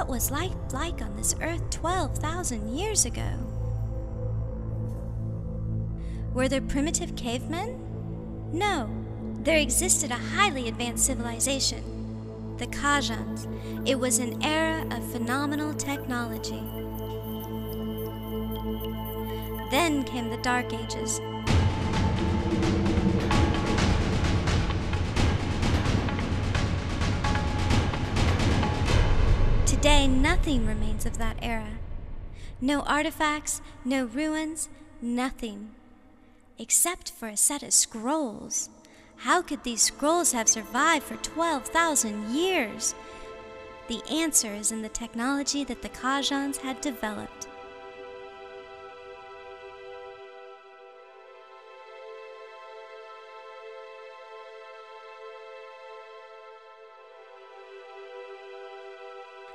what was life like on this Earth 12,000 years ago? Were there primitive cavemen? No, there existed a highly advanced civilization, the Qajans. It was an era of phenomenal technology. Then came the Dark Ages. Today, nothing remains of that era. No artifacts, no ruins, nothing. Except for a set of scrolls. How could these scrolls have survived for 12,000 years? The answer is in the technology that the Qajans had developed.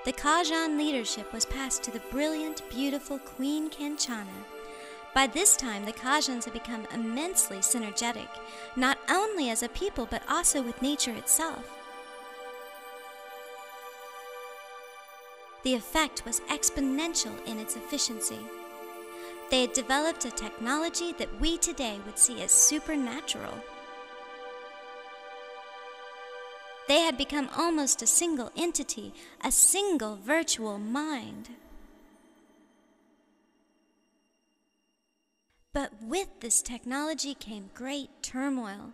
The Qajan leadership was passed to the brilliant, beautiful Queen Kanchana. By this time, the Qajans had become immensely synergetic, not only as a people but also with nature itself. The effect was exponential in its efficiency. They had developed a technology that we today would see as supernatural. They had become almost a single entity, a single virtual mind. But with this technology came great turmoil.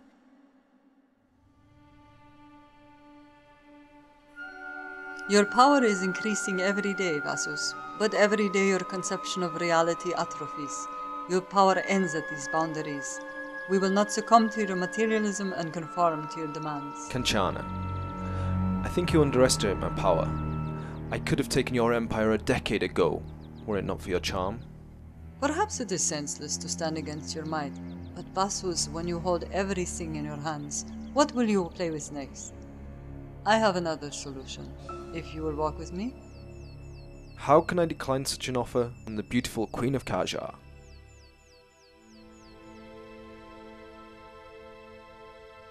Your power is increasing every day, Vasus, but every day your conception of reality atrophies. Your power ends at these boundaries. We will not succumb to your materialism and conform to your demands. Kanchana, I think you underestimate my power. I could have taken your empire a decade ago, were it not for your charm. Perhaps it is senseless to stand against your might, but Vasus, when you hold everything in your hands, what will you play with next? I have another solution, if you will walk with me. How can I decline such an offer from the beautiful Queen of Qaja?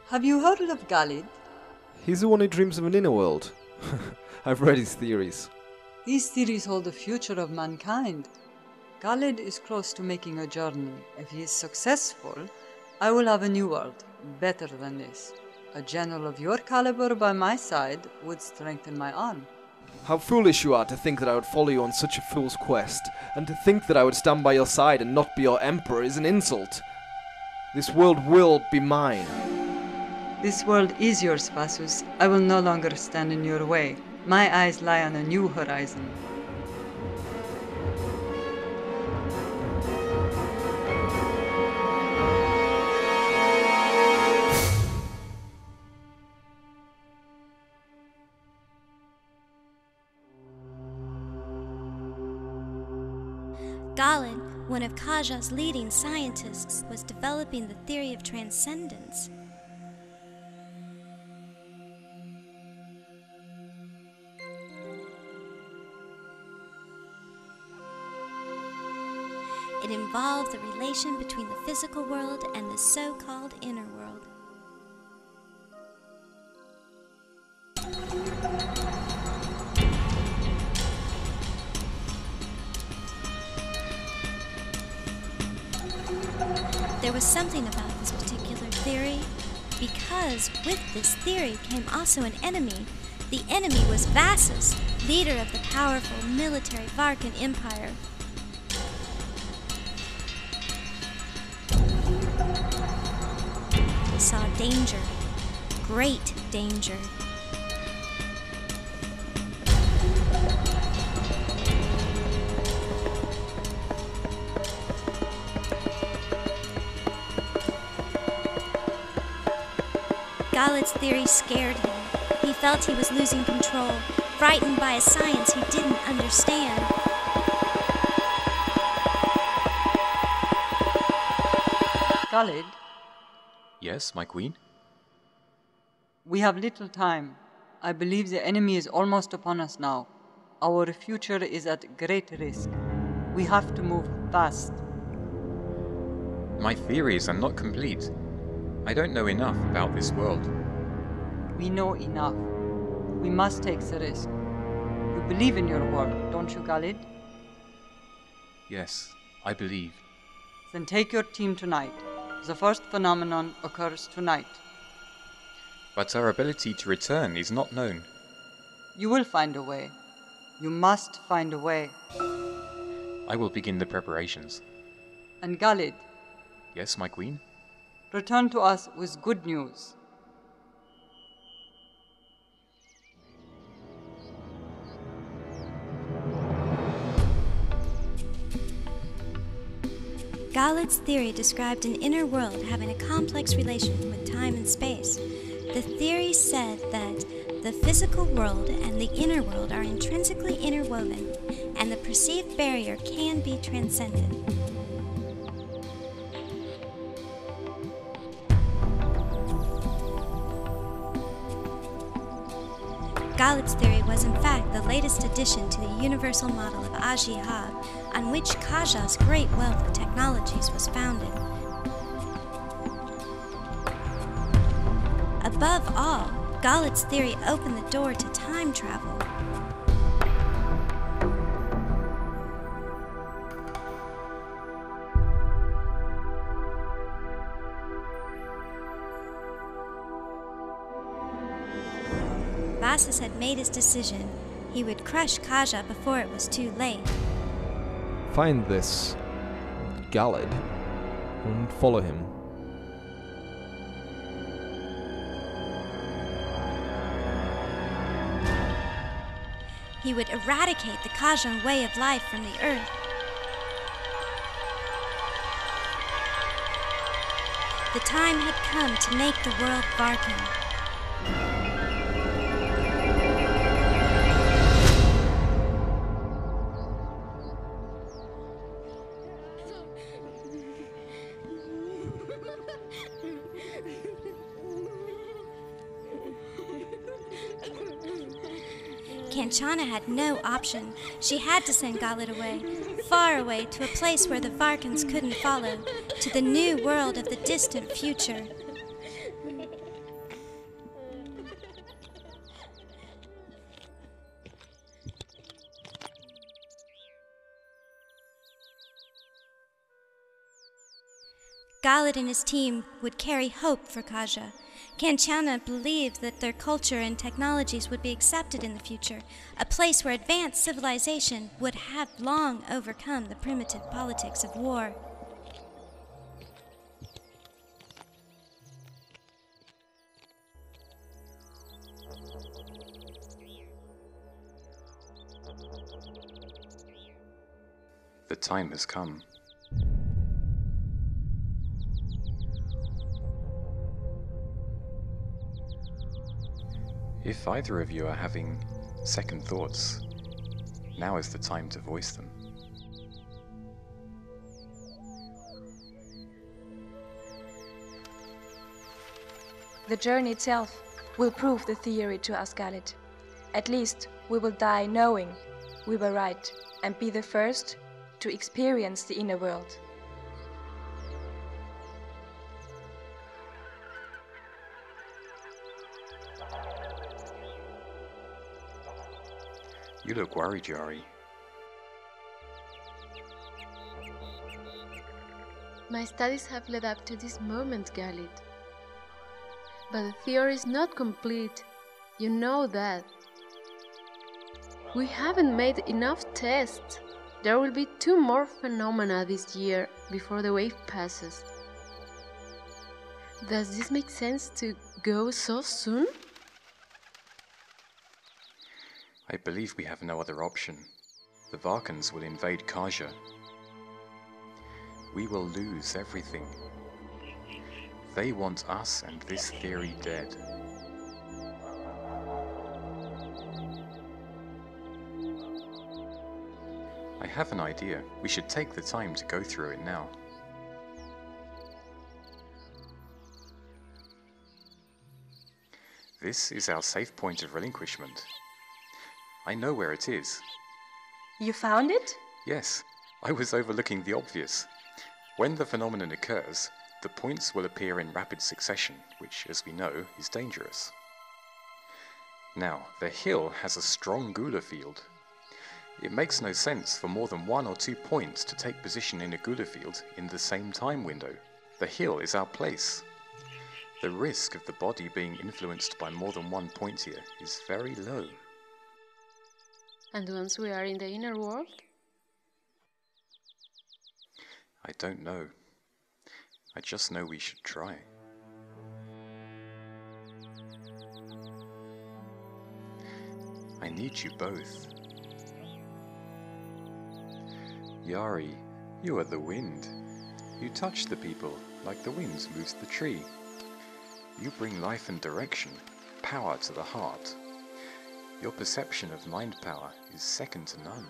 Have you heard of Khalid? He's the one who dreams of an inner world. I've read his theories. These theories hold the future of mankind. Khalid is close to making a journey. If he is successful, I will have a new world, better than this. A general of your caliber by my side would strengthen my arm. How foolish you are to think that I would follow you on such a fool's quest, and to think that I would stand by your side and not be your emperor is an insult. This world will be mine. This world is yours, Vasus. I will no longer stand in your way. My eyes lie on a new horizon. Khalid, one of Qaja's leading scientists, was developing the theory of transcendence. It involved the relation between the physical world and the so-called inner world. There was something about this particular theory, because with this theory came also an enemy. The enemy was Vasus, leader of the powerful military Varkan Empire. He saw danger, great danger. Khalid's theory scared him. He felt he was losing control, frightened by a science he didn't understand. Khalid? Yes, my queen? We have little time. I believe the enemy is almost upon us now. Our future is at great risk. We have to move fast. My theories are not complete. I don't know enough about this world. We know enough. We must take the risk. You believe in your work, don't you, Khalid? Yes, I believe. Then take your team tonight. The first phenomenon occurs tonight. But our ability to return is not known. You will find a way. You must find a way. I will begin the preparations. And Khalid, Yes, my queen? return to us with good news. Khalid's theory described an inner world having a complex relation with time and space. The theory said that the physical world and the inner world are intrinsically interwoven, and the perceived barrier can be transcended. Khalid's theory was in fact the latest addition to the universal model of Ajihab, on which Qaja's great wealth of technologies was founded. Above all, Khalid's theory opened the door to time travel. Vassus had made his decision. He would crush Qaja before it was too late. Find this Khalid and follow him. He would eradicate the Qajan way of life from the earth. The time had come to make the world Varkan. Kanchana had no option. She had to send Khalid away, far away, to a place where the Varkans couldn't follow, to the new world of the distant future. Khalid and his team would carry hope for Qaja. Kanchana believed that their culture and technologies would be accepted in the future, a place where advanced civilization would have long overcome the primitive politics of war. The time has come. If either of you are having second thoughts, now is the time to voice them. The journey itself will prove the theory to us, Khalid. At least we will die knowing we were right and be the first to experience the inner world. You look worried, Yari. My studies have led up to this moment, Khalid. But the theory is not complete. You know that. We haven't made enough tests. There will be 2 more phenomena this year before the wave passes. Does this make sense to go so soon? I believe we have no other option. The Varkans will invade Qaja. We will lose everything. They want us and this theory dead. I have an idea. We should take the time to go through it now. This is our safe point of relinquishment. I know where it is. You found it? Yes, I was overlooking the obvious. When the phenomenon occurs, the points will appear in rapid succession, which, as we know, is dangerous. Now, the hill has a strong Gula field, It makes no sense for more than 1 or 2 points to take position in a Gula field in the same time window. The hill is our place. The risk of the body being influenced by more than 1 point here is very low. And once we are in the inner world? I don't know. I just know we should try. I need you both. Yari, you are the wind. You touch the people like the wind moves the tree. You bring life and direction, power to the heart. Your perception of mind power is second to none.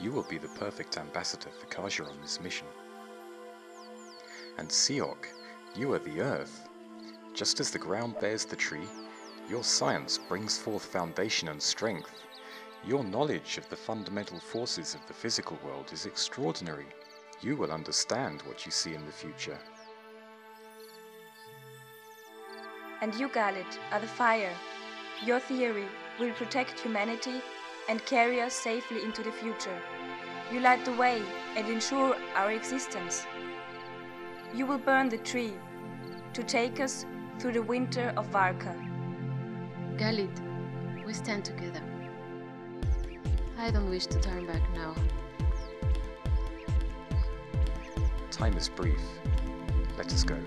You will be the perfect ambassador for Qaja on this mission. And Siok, you are the earth. Just as the ground bears the tree, your science brings forth foundation and strength. Your knowledge of the fundamental forces of the physical world is extraordinary. You will understand what you see in the future. And you, Khalid, are the fire. Your theory will protect humanity and carry us safely into the future. You light the way and ensure our existence. You will burn the tree to take us through the winter of Varka. Khalid, we stand together. I don't wish to turn back now. Time is brief. Let us go.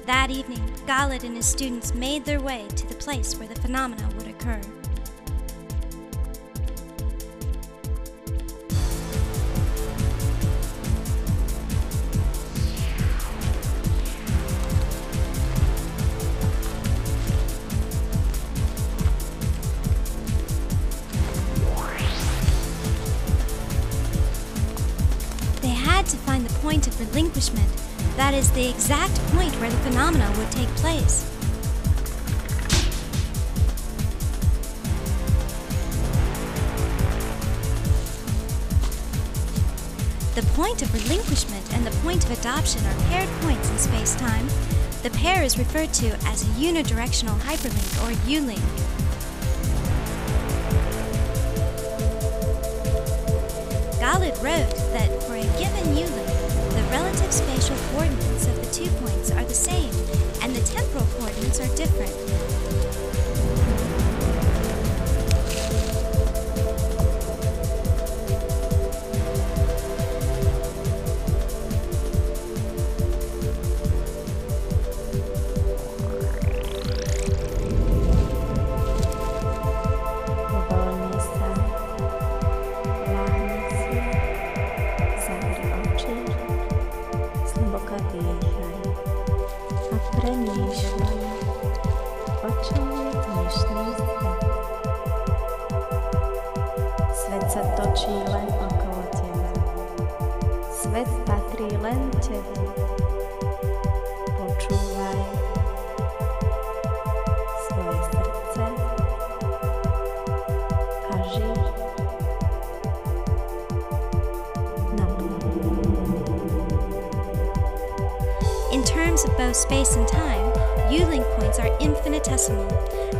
That evening, Khalid and his students made their way to the place where the phenomena would occur. They had to find the point of relinquishment. That is the exact point where the phenomena would take place. The point of relinquishment and the point of adoption are paired points in space-time. The pair is referred to as a unidirectional hyperlink or U-link. Khalid wrote that for a given U-link, the relative spatial coordinates of the 2 points are the same, and the temporal coordinates are different. Svet sa točí len okolo teba. Svet patrí len tebe. Počúvaj svoje srdce a žij naplno. In terms of both space and time, U-link points are infinitesimal.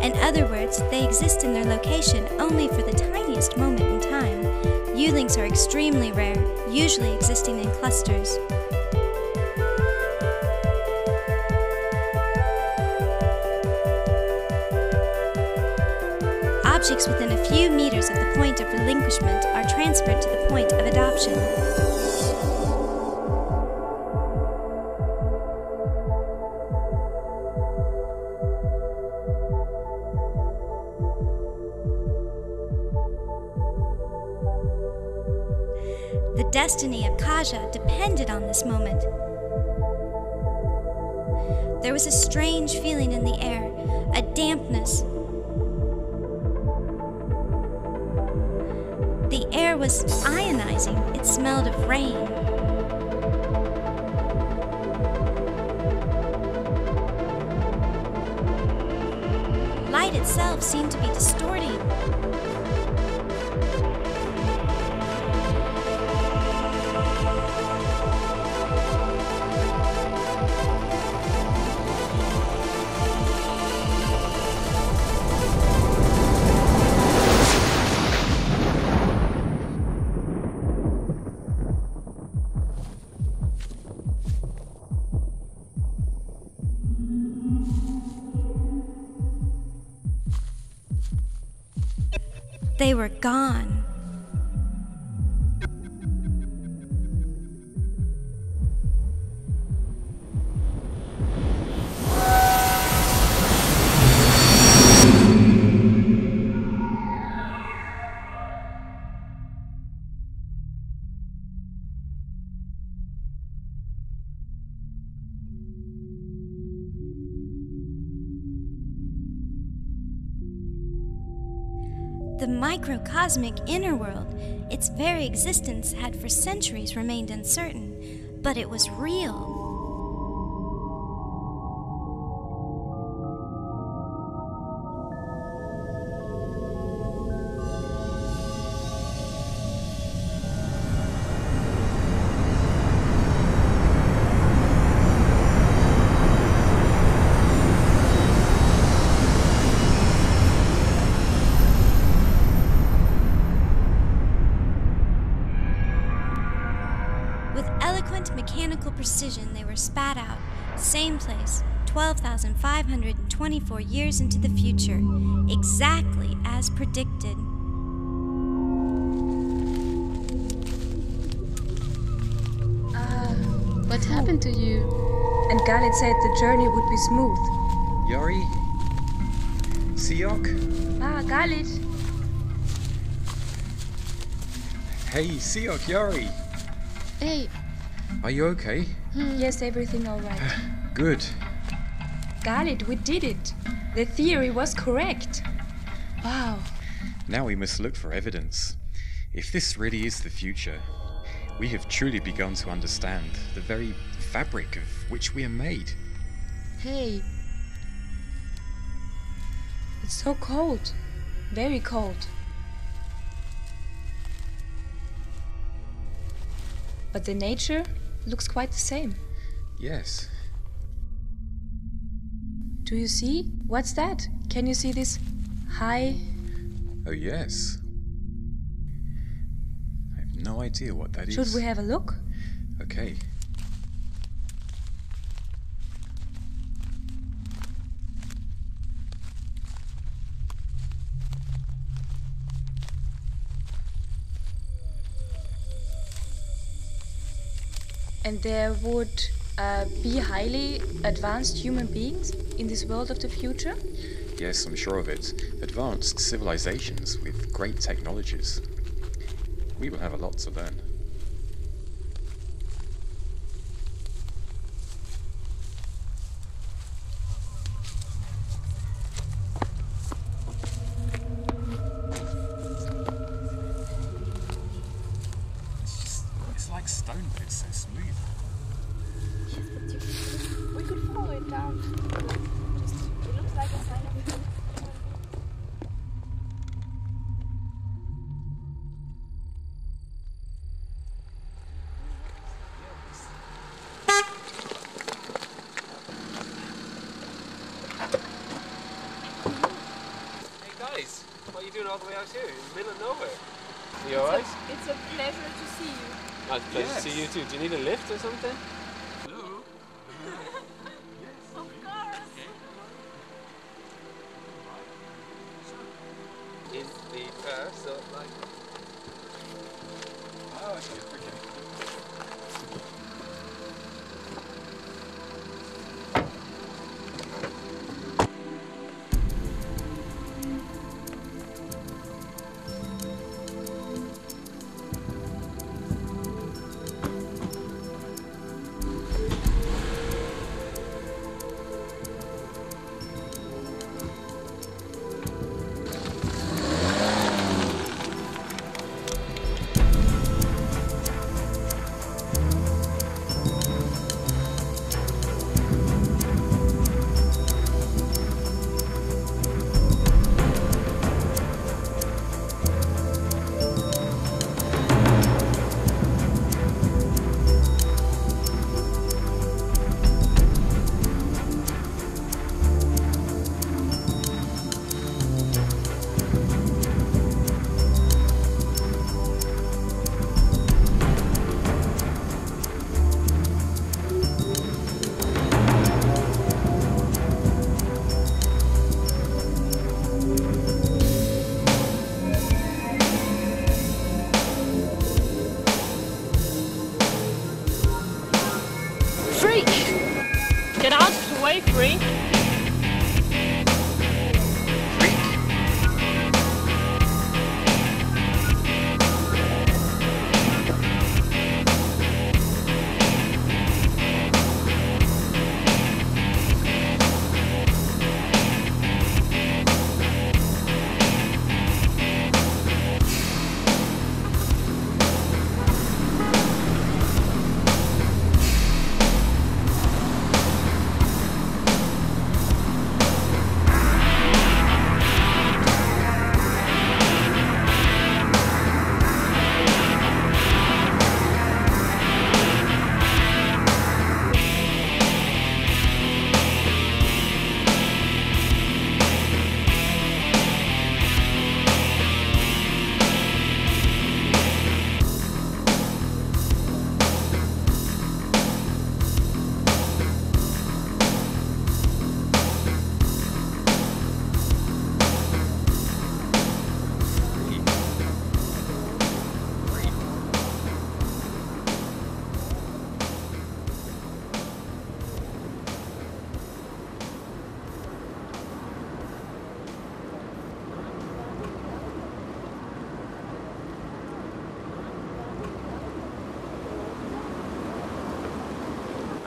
In other words, they exist in their location only for the tiniest moment in time. U-links are extremely rare, usually existing in clusters. Objects within a few meters of the point of relinquishment are transferred to the point of adoption. The destiny of Qaja depended on this moment. There was a strange feeling in the air, a dampness. The air was ionizing. It smelled of rain. Light itself seemed to be distorting. They were gone. The microcosmic inner world, its very existence had for centuries remained uncertain, but it was real. With eloquent mechanical precision, they were spat out, same place, 12,524 years into the future, exactly as predicted. What happened to you? And Galit said the journey would be smooth. Yari? Siok? Ah, Galit! Hey, Siok, Yari! Hey, Are you okay? Yes, everything all right. Good. Galit, we did it! The theory was correct! Wow! Now we must look for evidence. If this really is the future, we have truly begun to understand the very fabric of which we are made. hey, It's so cold. Very cold. But the nature looks quite the same. Yes. Do you see? What's that? Can you see this high? Oh, yes. I have no idea what that is. Should we have a look? Okay. And there would be highly advanced human beings in this world of the future? Yes, I'm sure of it. Advanced civilizations with great technologies. We will have a lot to learn. It's like stone, but it's so smooth. We could follow it down. Just, it looks like a sign of it. Hey guys, what are you doing all the way out here in the middle of nowhere? Are you alright? It's a pleasure to see you. Oh, it's a pleasure to see you too. Do you need a lift or something? Of course. In the car, so like. Oh, okay.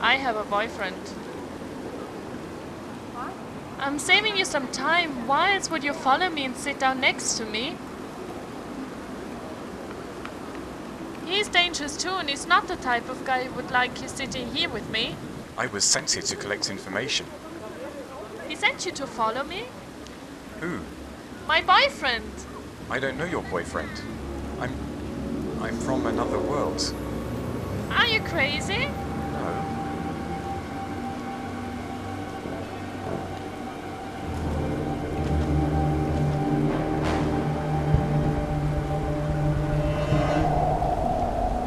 I have a boyfriend. What? I'm saving you some time. Why else would you follow me and sit down next to me? He's dangerous too, and he's not the type of guy who would like you sitting here with me. I was sent here to collect information. He sent you to follow me? Who? My boyfriend. I don't know your boyfriend. I'm from another world. Are you crazy? No.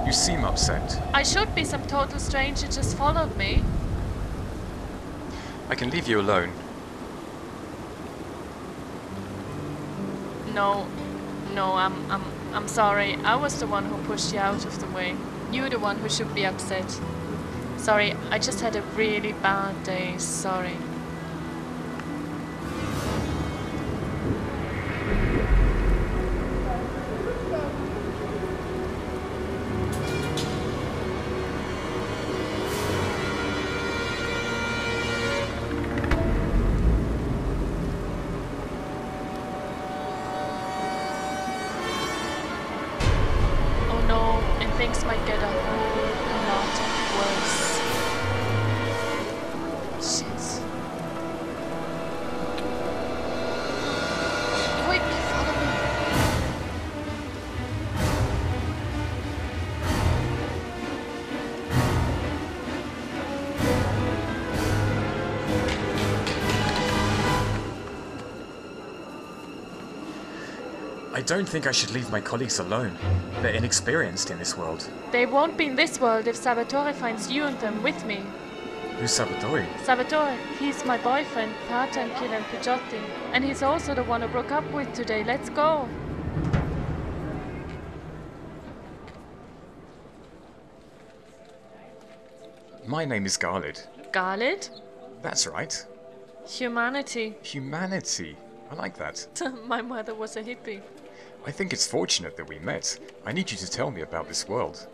You seem upset. I should be. Some total stranger just followed me. I can leave you alone. No, I'm sorry. I was the one who pushed you out of the way. You're the one who should be upset. Sorry, I just had a really bad day. Sorry. Things might get a whole lot worse. Shit. Quick, follow me. I don't think I should leave my colleagues alone. They're inexperienced in this world. They won't be in this world if Salvatore finds you and them with me. Who's Salvatore? Salvatore, he's my boyfriend, part-time killer in Picciotti. And he's also the one I broke up with today. Let's go. My name is Garlid. Garlid? That's right. Humanity. Humanity. I like that. My mother was a hippie. I think it's fortunate that we met. I need you to tell me about this world.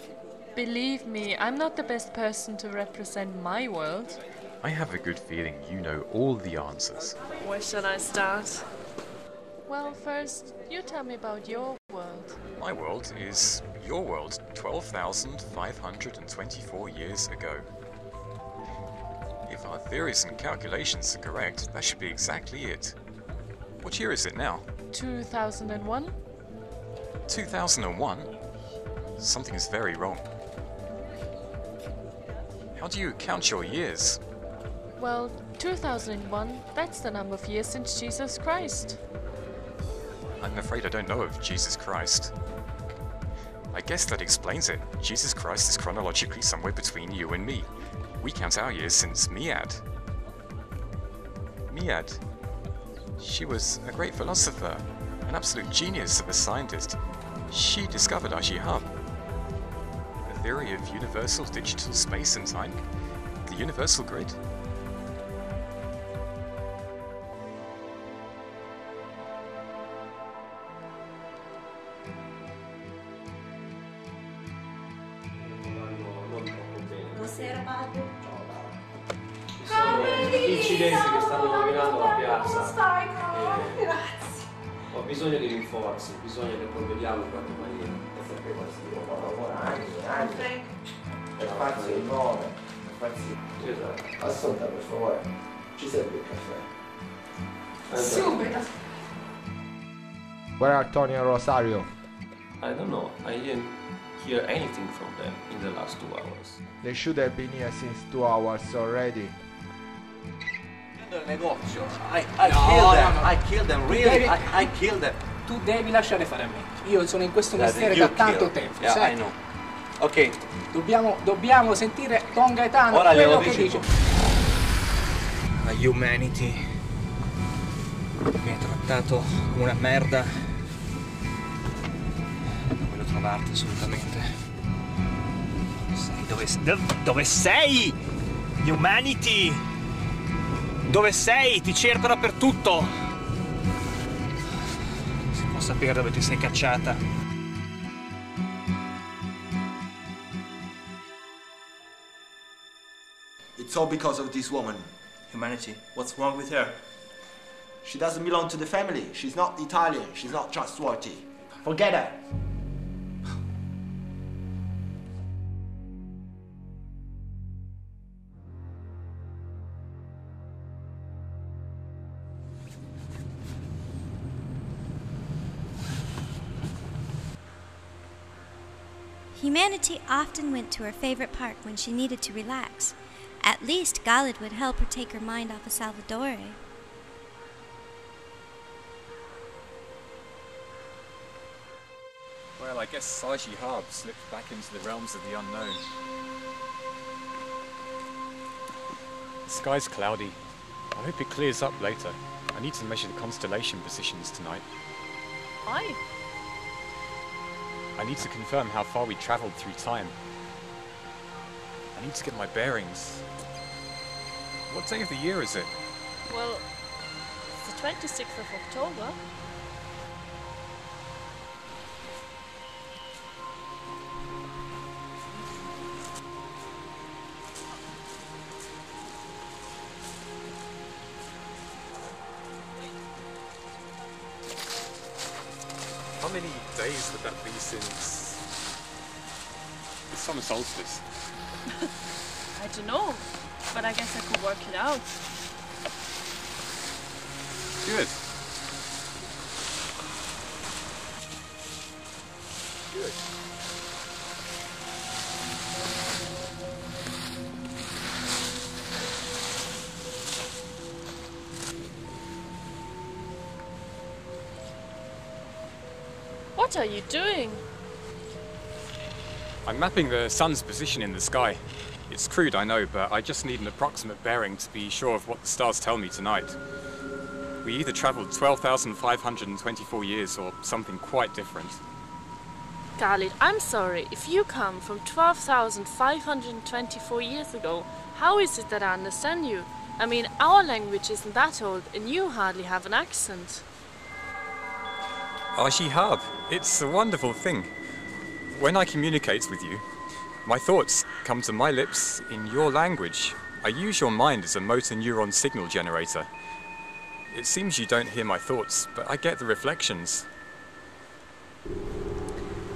Believe me, I'm not the best person to represent my world. I have a good feeling you know all the answers. Where shall I start? Well, first, you tell me about your world. My world is your world 12,524 years ago. If our theories and calculations are correct, that should be exactly it. What year is it now? 2001? 2001? Something is very wrong. How do you count your years? Well, 2001, that's the number of years since Jesus Christ. I'm afraid I don't know of Jesus Christ. I guess that explains it. Jesus Christ is chronologically somewhere between you and me. We count our years since Miad. Miad. She was a great philosopher, an absolute genius of a scientist. She discovered our Shihab, the theory of universal digital space and time, the universal grid. Gli incidenti che stanno rovinando la piazza. Grazie. Ho bisogno di rinforzi, bisogno che provvediamo in qualche maniera. E sempre questo anni. Per farsi il nome, per farsi... Esatto. Ascolta per favore, ci serve il caffè? Subito. Where are Tony and Rosario? I don't know, I didn't hear anything from them in the last 2 hours. They should have been here since 2 hours already. Il negozio. I killed them, really. I killed them. Tu devi lasciare fare a me. Io sono in questo mestiere da tanto tempo. Yeah, I know. Ok. Dobbiamo sentire Don Gaetano, ora quello che dice. La humanity mi ha trattato come una merda. Non voglio trovarti assolutamente. Dove sei? Humanity! Dove sei? Ti cerco dappertutto! Si può sapere dove ti sei cacciata. It's all because of this woman. Humanity, what's wrong with her? She doesn't belong to the family. She's not Italian. She's not trustworthy. Forget her. Humanity often went to her favorite park when she needed to relax. At least Khalid would help her take her mind off of Salvatore. Well, I guess Saji Harb slipped back into the realms of the unknown. The sky's cloudy. I hope it clears up later. I need to measure the constellation positions tonight. Why? I need to confirm how far we travelled through time. I need to get my bearings. What day of the year is it? Well, it's the 26th of October. How many days would that be since the summer solstice? I don't know, but I guess I could work it out. Good. Good. What are you doing? I'm mapping the sun's position in the sky. It's crude, I know, but I just need an approximate bearing to be sure of what the stars tell me tonight. We either travelled 12,524 years or something quite different. Khalid, I'm sorry. If you come from 12,524 years ago, how is it that I understand you? I mean, our language isn't that old and you hardly have an accent. Shihab, it's a wonderful thing. When I communicate with you, my thoughts come to my lips in your language. I use your mind as a motor neuron signal generator. It seems you don't hear my thoughts, but I get the reflections.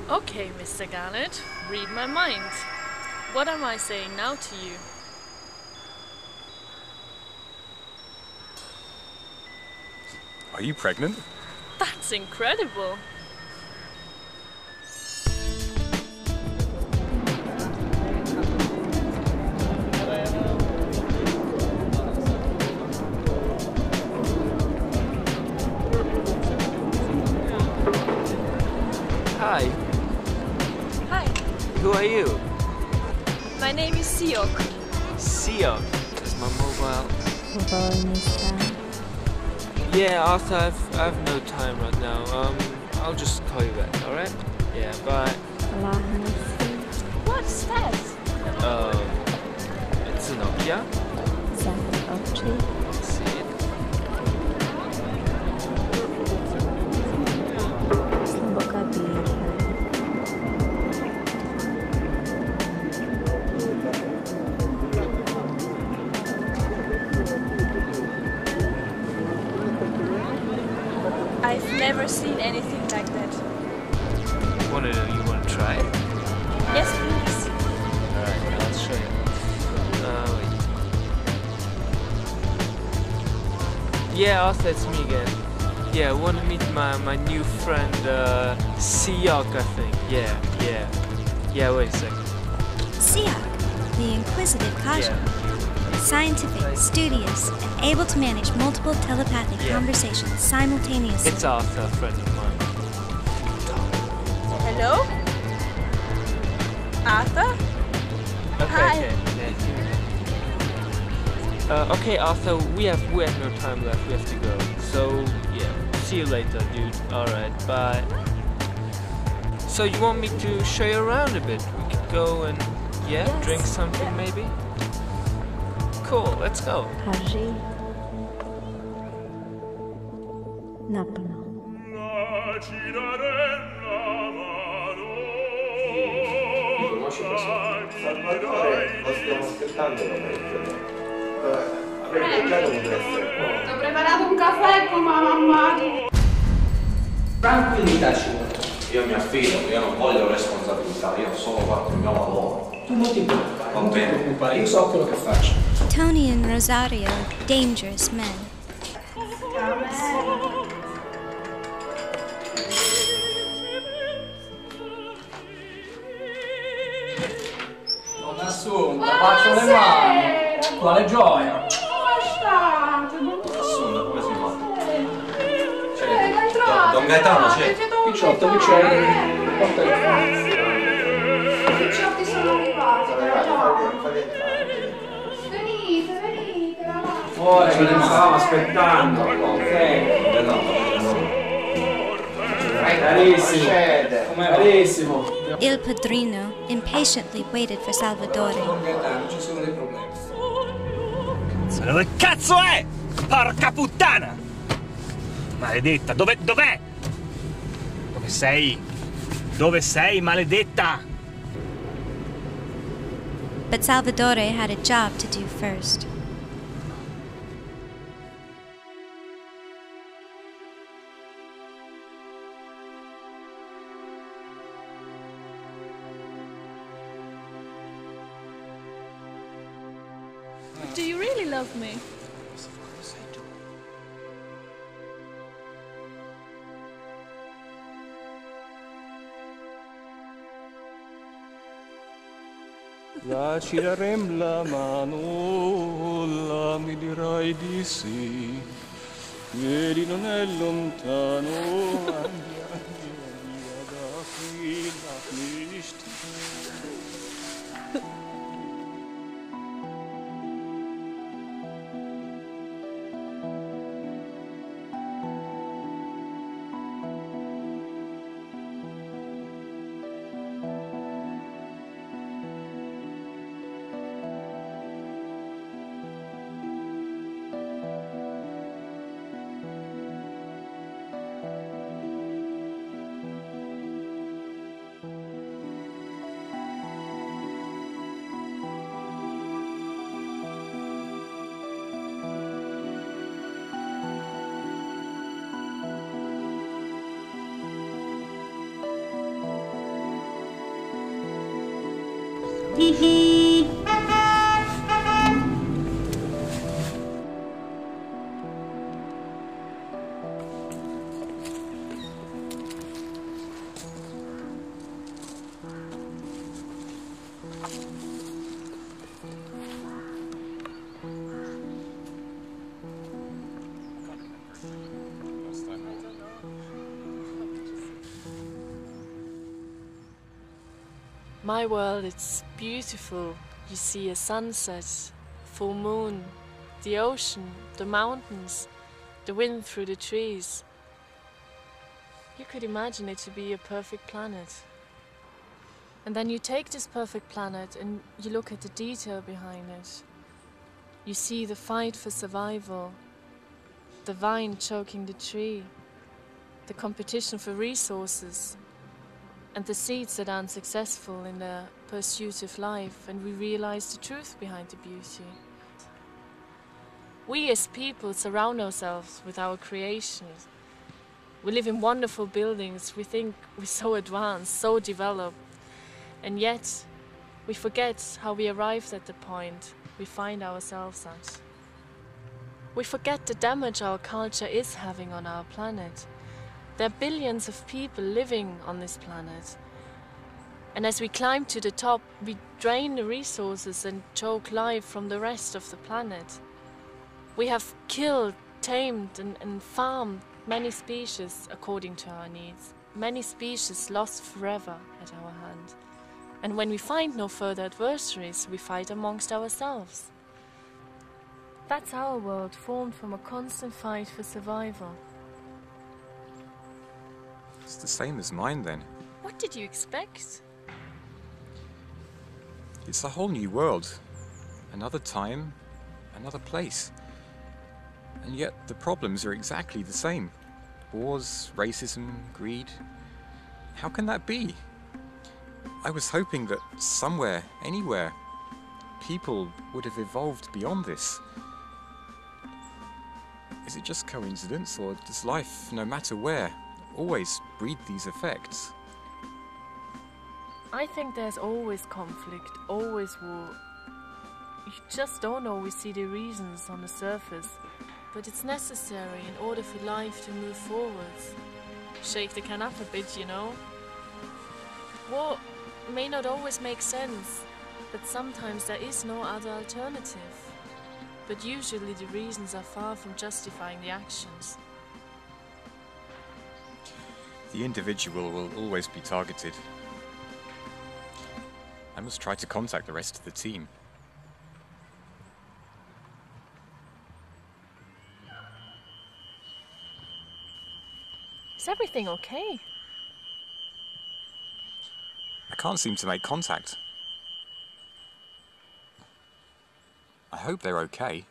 Okay, Mr. Khalid, read my mind. What am I saying now to you? Are you pregnant? That's incredible. Hi. Hi, Who are you? my name is Siok. Siok. That's my mobile. Yeah, Arthur, I've no time right now. I'll just call you back, alright? Yeah, bye. What's that? It's a Nokia. See it? I've never seen anything like that. You wanna try it? Yes, please. Alright, I'll show you. Wait. Yeah, Arthur, it's me again. Yeah, I wanna meet my new friend, Siok, I think. Yeah, wait a second. Siak, the inquisitive Qaja. Scientific, studious, and able to manage multiple telepathic conversations simultaneously. It's Arthur, a friend of mine. Hello? Arthur? Hi. Okay, Arthur, we have no time left. We have to go. So, yeah, see you later, dude. Alright, bye. So you want me to show you around a bit? We could go and, drink something maybe? Cool, let's go. Kaži naplno. facciamoci così. Salvatore, lo stiamo aspettando da parecchio. Avrei già dovuto essere qua. Ti ho preparato un caffè con mamma. Tranquillità ci vuole. Io mi affido, io non voglio responsabilità, io ho solo fatto il mio lavoro. Tu non ti preoccupare, io so quello che faccio. Tony and Rosario, dangerous men. Non assunta, faccio le mani. Quale gioia. Assunta, come si fa? Don Gaetano c'è. Picciotto, porta le mani. Picciotti sono arrivati. Venite, Fuori, ce ne stavamo aspettando. Carissimo, carissimo. Il padrino impatiently waited for Salvatore. Don Gaetano, ci sono dei problemi. Dove cazzo è? Porca puttana! Maledetta, dov'è? Dove sei? Dove sei, maledetta? But Salvatore had a job to do first. Do you really love me? Daci la rem la mano, mi dirai di sì. Ieri non è lontano, andiamo via da qui, da nicht. My world, it's beautiful. You see a sunset, full moon, the ocean, the mountains, the wind through the trees. You could imagine it to be a perfect planet. And then you take this perfect planet and you look at the detail behind it. You see the fight for survival, the vine choking the tree, the competition for resources, and the seeds that aren't successful in their pursuit of life, and we realize the truth behind the beauty. We as people surround ourselves with our creations. We live in wonderful buildings, we think we're so advanced, so developed, and yet we forget how we arrived at the point we find ourselves at. We forget the damage our culture is having on our planet. There are billions of people living on this planet. And as we climb to the top, we drain the resources and choke life from the rest of the planet. We have killed, tamed and farmed many species according to our needs. Many species lost forever at our hand. And when we find no further adversaries, we fight amongst ourselves. That's our world, formed from a constant fight for survival. It's the same as mine then. What did you expect? It's a whole new world. Another time, another place. And yet the problems are exactly the same. Wars, racism, greed. How can that be? I was hoping that somewhere, anywhere, people would have evolved beyond this. Is it just coincidence, or does life, no matter where, always breed these effects? I think there's always conflict, always war. You just don't always see the reasons on the surface, but it's necessary in order for life to move forwards. Shake the can up a bit, you know. War may not always make sense, but sometimes there is no other alternative. But usually the reasons are far from justifying the actions. The individual will always be targeted. I must try to contact the rest of the team. Is everything okay? I can't seem to make contact. I hope they're okay.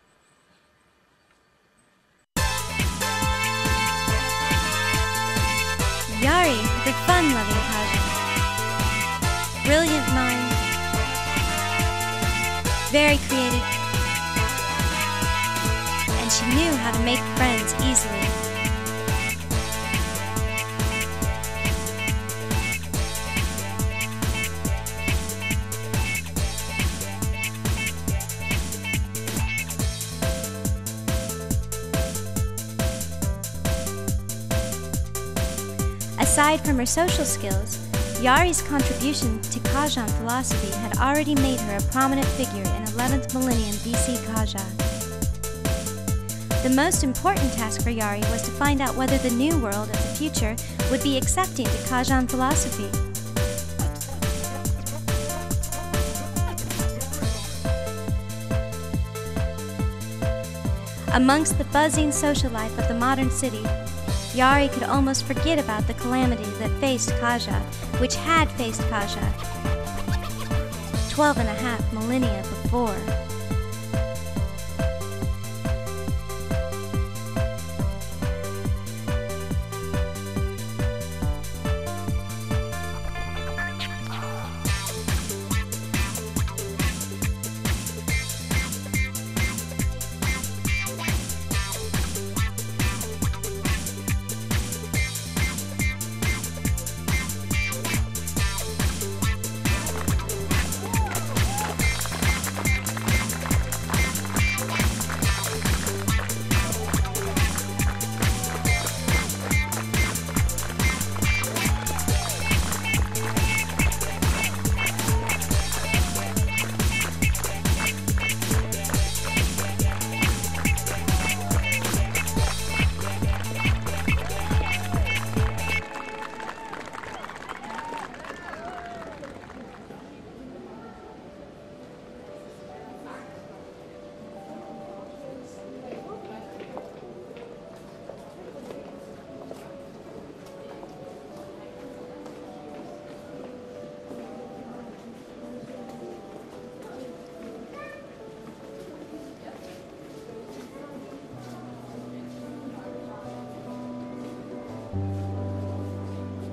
Yari, the fun-loving Qaja. Brilliant mind. Very creative. And she knew how to make friends easily. Aside from her social skills, Yari's contribution to Qajan philosophy had already made her a prominent figure in 11th millennium BC Qaja. The most important task for Yari was to find out whether the new world of the future would be accepting to Qajan philosophy. Amongst the buzzing social life of the modern city, Yari could almost forget about the calamity that faced Qaja, which had faced Qaja 12.5 millennia before.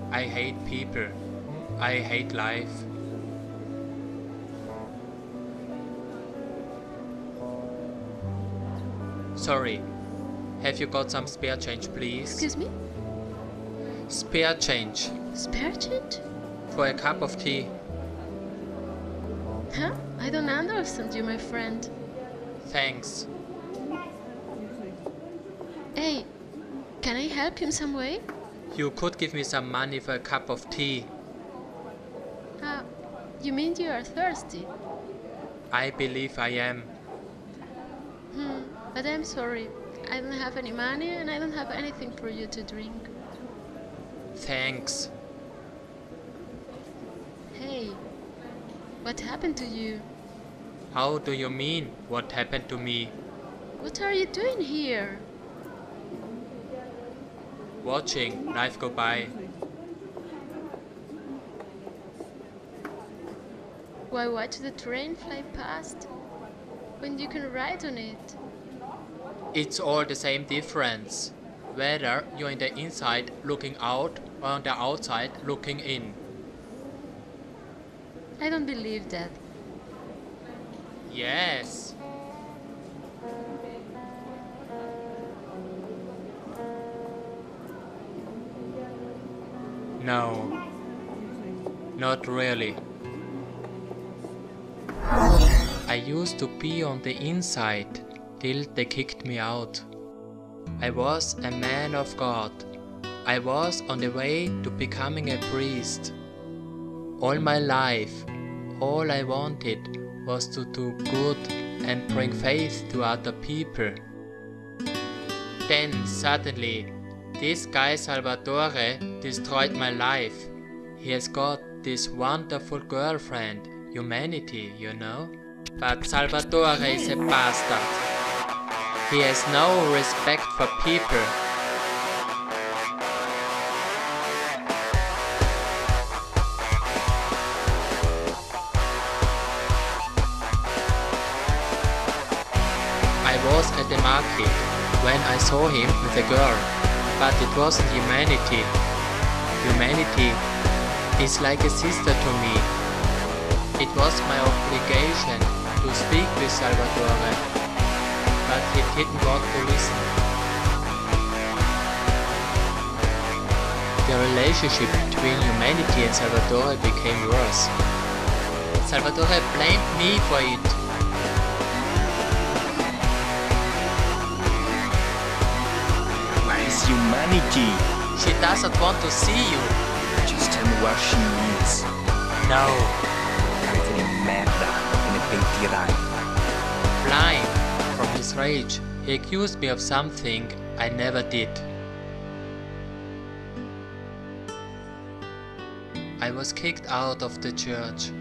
I hate people. I hate life. Sorry. Have you got some spare change, please? Excuse me? Spare change. Spare change? For a cup of tea. Huh? I don't understand you, my friend. Thanks. Hey, can I help you in some way? You could give me some money for a cup of tea. Ah, you mean you are thirsty? I believe I am. But I'm sorry. I don't have any money and I don't have anything for you to drink. Thanks. Hey, what happened to you? How do you mean, what happened to me? What are you doing here? Watching life go by. Why watch the train fly past when you can ride on it? It's all the same difference, whether you're on the inside looking out or on the outside looking in. I don't believe that. Yes. No. Not really. I used to be on the inside till they kicked me out. I was a man of God. I was on the way to becoming a priest. All my life, all I wanted was to do good and bring faith to other people. Then suddenly, this guy Salvatore destroyed my life. He has got this wonderful girlfriend, humanity, you know? But Salvatore is a bastard. He has no respect for people. I was at the market when I saw him with a girl, but it wasn't humanity. Humanity is like a sister to me. It was my obligation to speak with Salvatore, but he didn't want to listen. The relationship between humanity and Salvatore became worse. Salvatore blamed me for it. Where is humanity? She doesn't want to see you. Just tell me where she is. No. Carita di merda, te ne pentirai. Blind from his rage, he accused me of something I never did. I was kicked out of the church.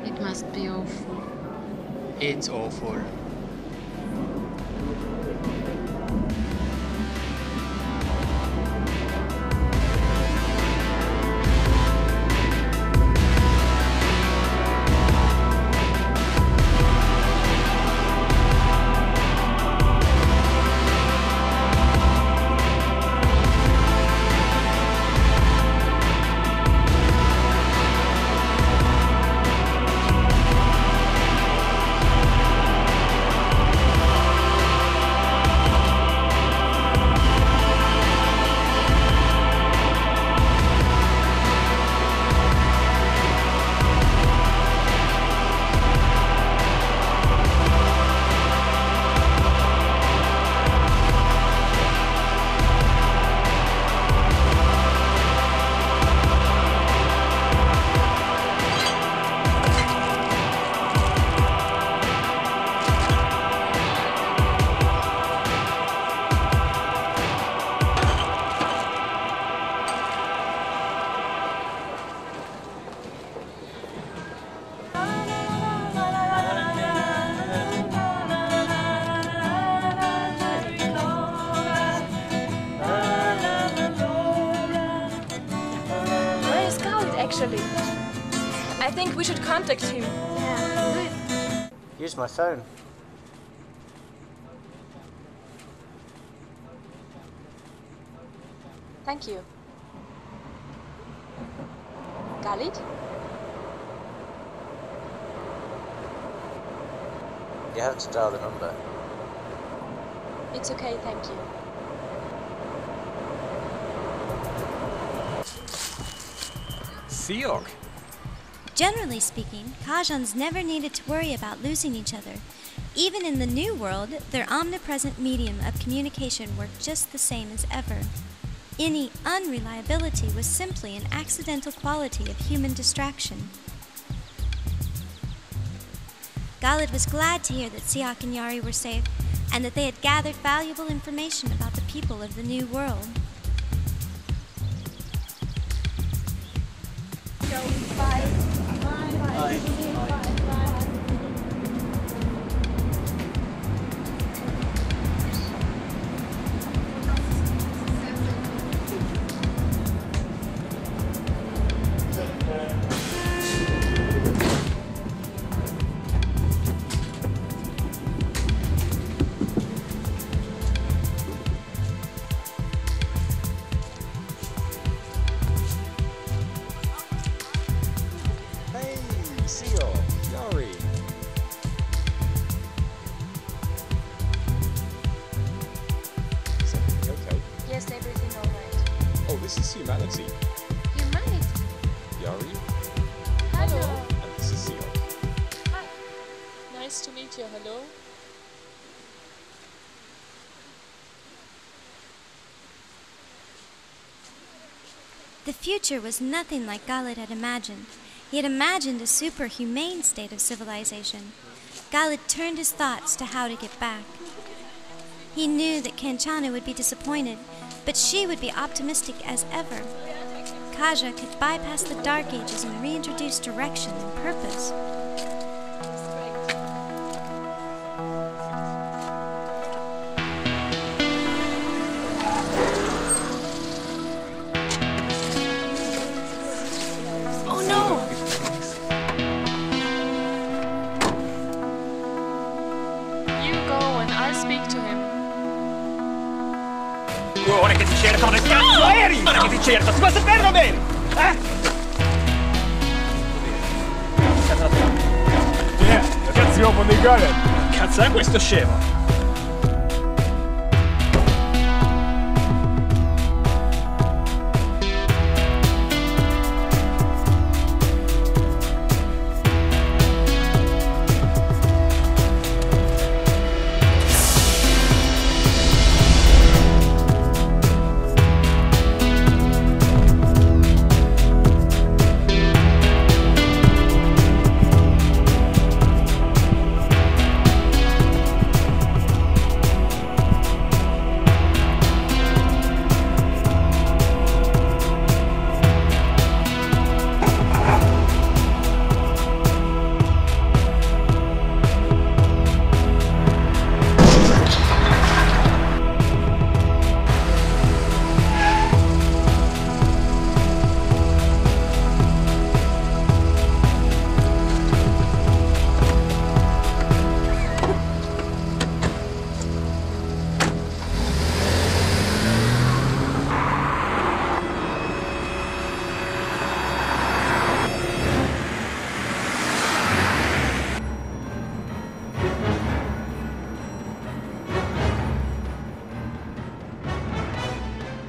It must be awful. It's awful. Actually, I think we should contact him. Yeah, do it. Use my phone. Thank you. Khalid? You have to dial the number. It's okay, thank you. Siok. Generally speaking, Qajans never needed to worry about losing each other. Even in the New World, their omnipresent medium of communication worked just the same as ever. Any unreliability was simply an accidental quality of human distraction. Khalid was glad to hear that Siak and Yari were safe, and that they had gathered valuable information about the people of the New World. Seal, Yari. Is everything okay? Yes, everything all right. Oh, this is humanity. Humanity. Yari, Hello. and this is Seal. Hi. Nice to meet you. Hello. The future was nothing like Khalid had imagined. He had imagined a superhumane state of civilization. Khalid turned his thoughts to how to get back. He knew that Kanchana would be disappointed, but she would be optimistic as ever. Qaja could bypass the Dark Ages and reintroduce direction and purpose. Ora che ti cercano, che cazzo eri? Ora che ti cerco, si può saperlo bene! Ragazzi, uomo di gare! Cazzo è questo scemo?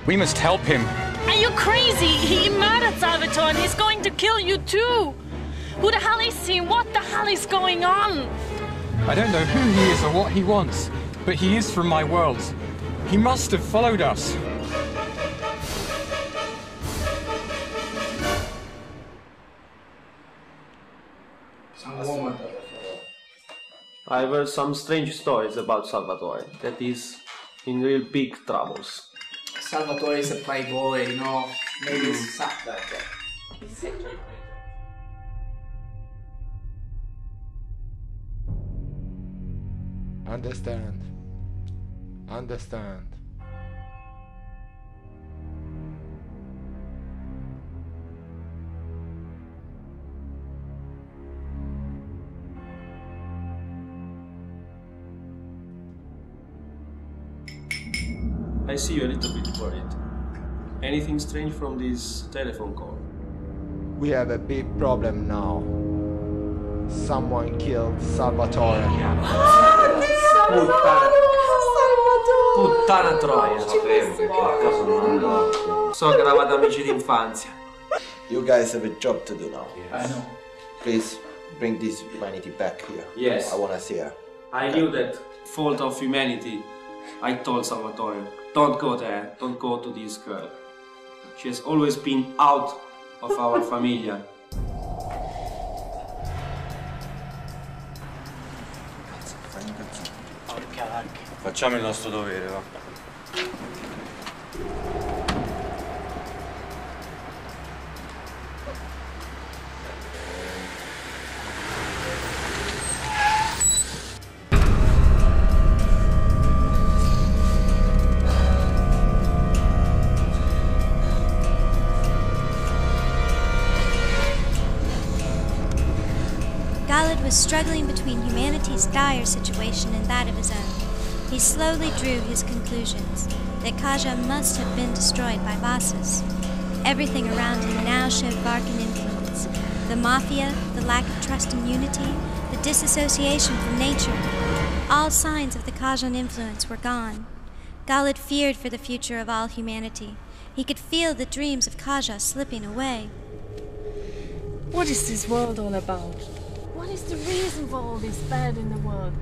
We must help him. Are you crazy? He murdered Salvatore and he's going to kill you too. Who the hell is he? What the hell is going on? I don't know who he is or what he wants, but he is from my world. He must have followed us. I've heard some strange stories about Salvatore, that he's in real big troubles. Salvatore is a playboy, you know, maybe he's sat like that. Understand. Understand. I see you a little bit worried. Anything strange from this telephone call? We have a big problem now. Someone killed Salvatore. Puttana troia! So che eravate amici d'infanzia. You guys have a job to do now. I know. Please bring this humanity back here. Yes. I wanna see her. I knew that fault of humanity. I told Salvatore, don't go there, don't go to this girl. She has always been out of our famiglia. Facciamo il nostro dovere, va. Khalid was struggling between humanity's dire situation and that of his own. He slowly drew his conclusions, that Qaja must have been destroyed by Vasus. Everything around him now showed Varkan influence. The mafia, the lack of trust and unity, the disassociation from nature, all signs of the Qajan influence were gone. Khalid feared for the future of all humanity. He could feel the dreams of Qaja slipping away. What is this world all about? What is the reason for all this bad in the world?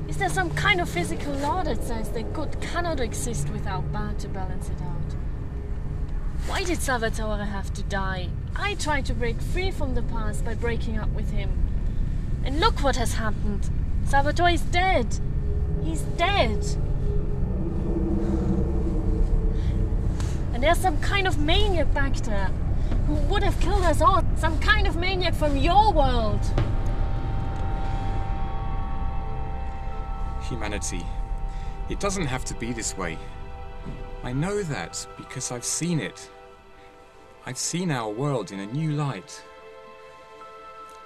Is there some kind of physical law that says that good cannot exist without bad to balance it out? Why did Salvatore have to die? I tried to break free from the past by breaking up with him. And look what has happened. Salvatore is dead. He's dead. And there's some kind of maniac back there who would have killed us all. Some kind of maniac from your world. Humanity. It doesn't have to be this way. I know that because I've seen it. I've seen our world in a new light.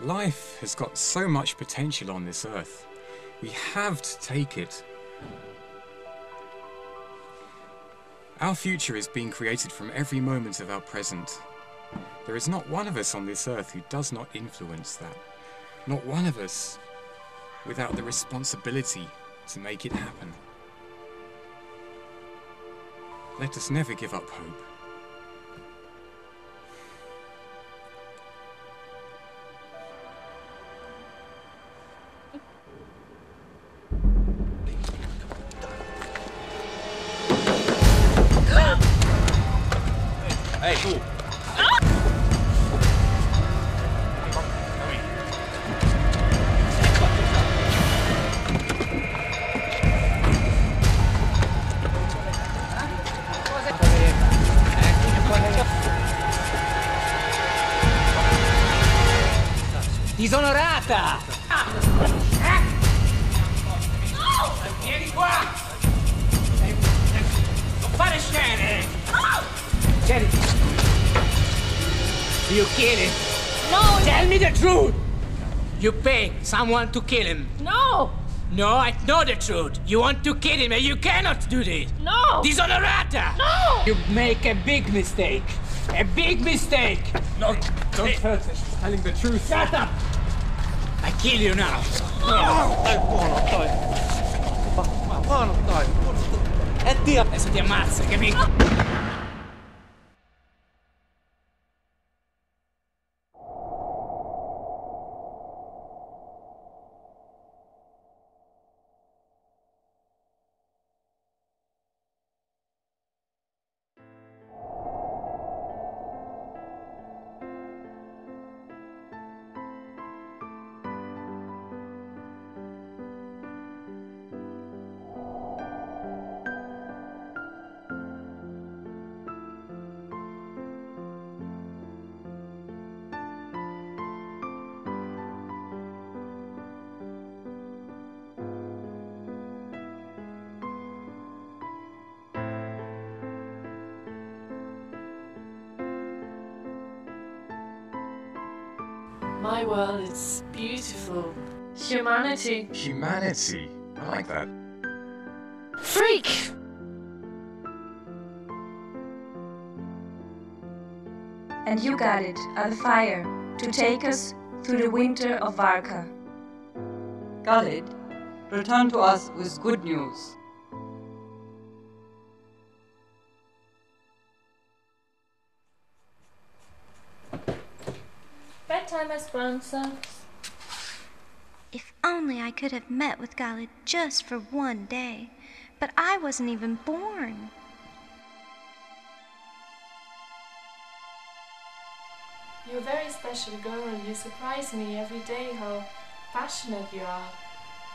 Life has got so much potential on this earth. We have to take it. Our future is being created from every moment of our present. There is not one of us on this earth who does not influence that. Not one of us without the responsibility to make it happen. Let us never give up hope. Ehi, tu! Disonorata! Vieni qua! Non fare scene! Jerry! You kill him? No! Tell me the truth! You pay someone to kill him? No! No, I know the truth. You want to kill him and you cannot do this. No! Disonorata! No! You make a big mistake. A big mistake! No, don't hurt her. She's telling the truth. Shut up! I kill you now. È Dio! Adesso ti ammazza, capito? My world is beautiful. Humanity. Humanity. I like that. Freak! And you, Khalid, are the fire to take us through the winter of Varka. Khalid, return to us with good news. Bedtime, Esperanza. If only I could have met with Khalid just for one day. But I wasn't even born. You're a very special girl. You surprise me every day how passionate you are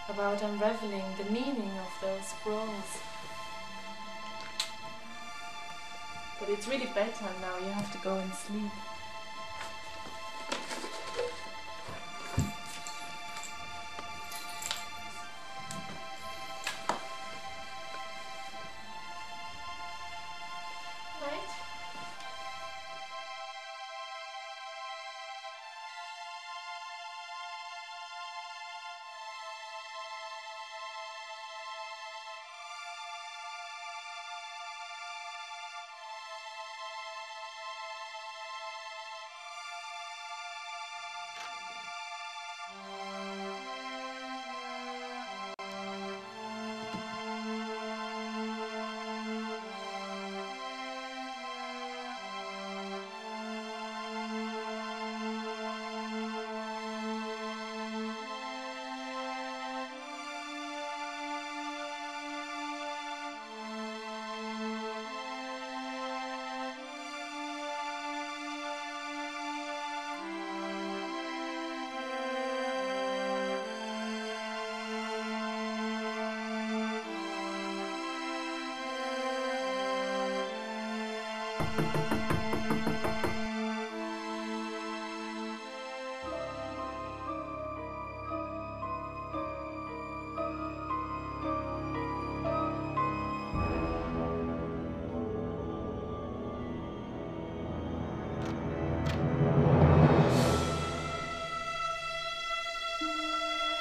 about unraveling the meaning of those scrolls. But it's really bedtime now. You have to go and sleep.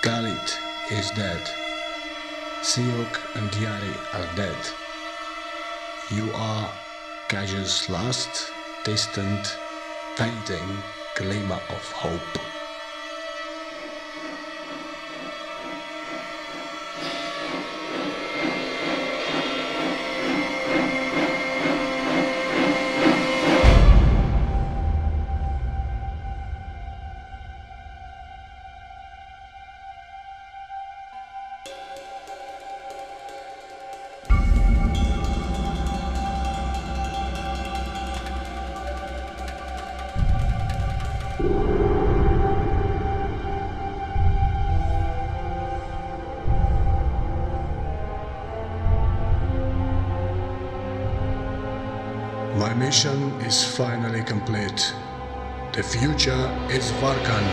Khalid is dead. Siok and Yari are dead. You are Qaja's last, distant, fading glimmer of hope. My mission is finally complete. The future is Varkan.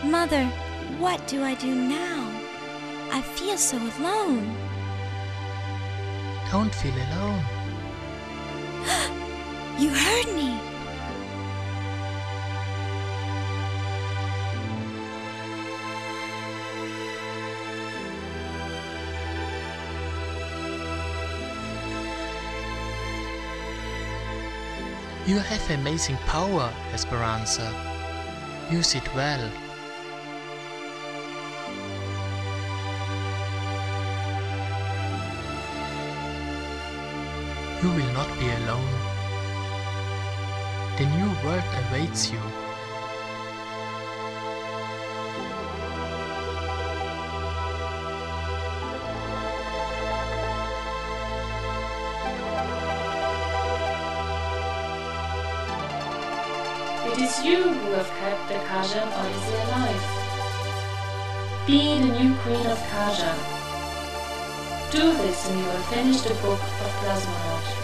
Mother, what do I do now? I feel so alone. Don't feel alone. You heard me. You have amazing power, Esperanza. Use it well. You will not be alone. The new world awaits you. It is you who have kept the Qaja Odyssey alive. Be the new queen of Qaja. Do this and you will finish the book of Plasmonaut.